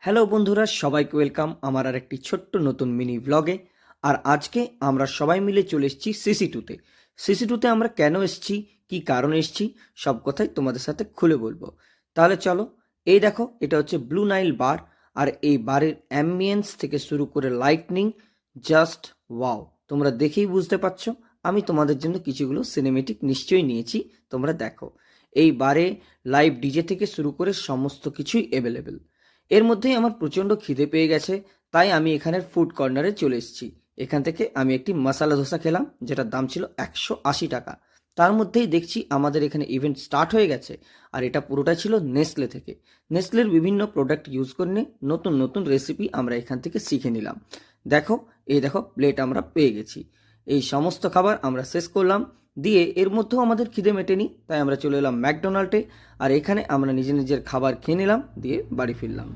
Hello বন্ধুরা, সবাইকে welcome আমার আর একটি ছোট্ট নতুন মিনি ব্লগে। আর আজকে আমরা সবাই মিলে চলে এসেছি সিসি2তে। সিসি2তে আমরা কেন এসেছি, কি কারণে এসেছি, সব কথাই তোমাদের সাথে খুলে বলবো। তাহলে চলো, এই দেখো, এটা হচ্ছে ব্লু নাইল বার। আর এই বারের অ্যাম্বিয়েন্স থেকে শুরু করে লাইটনিং, জাস্ট ওয়াও। তোমরা দেখেই বুঝতে পারছো আমি তোমাদের জন্য কিছুগুলো সিনেমেটিক নিশ্চয়ই নিয়েছি। তোমরা দেখো, এই বারে লাইভ ডিজে থেকে শুরু করে সমস্ত কিছুই অ্যাভেলেবেল। এর মধ্যেই আমার প্রচণ্ড খিদে পেয়ে গেছে, তাই আমি এখানের ফুড কর্নারে চলে এসেছি। এখান থেকে আমি একটি মশালা ধোসা খেলাম, যেটার দাম ছিল 180 টাকা। তার মধ্যেই দেখছি আমাদের এখানে ইভেন্ট স্টার্ট হয়ে গেছে। আর এটা পুরোটা ছিল নেসলে থেকে। নেসলের বিভিন্ন প্রোডাক্ট ইউজ করে নতুন নতুন রেসিপি আমরা এখান থেকে শিখে নিলাম। দেখো, এই দেখো, প্লেট আমরা পেয়ে গেছি। এই সমস্ত খাবার আমরা শেষ করলাম, দিয়ে এর মধ্যেও আমাদের খিদে মেটেনি, তাই আমরা চলে এলাম ম্যাকডোনাল্ডে। আর এখানে আমরা নিজের খাবার খেয়ে নিলাম, দিয়ে বাড়ি ফিরলাম।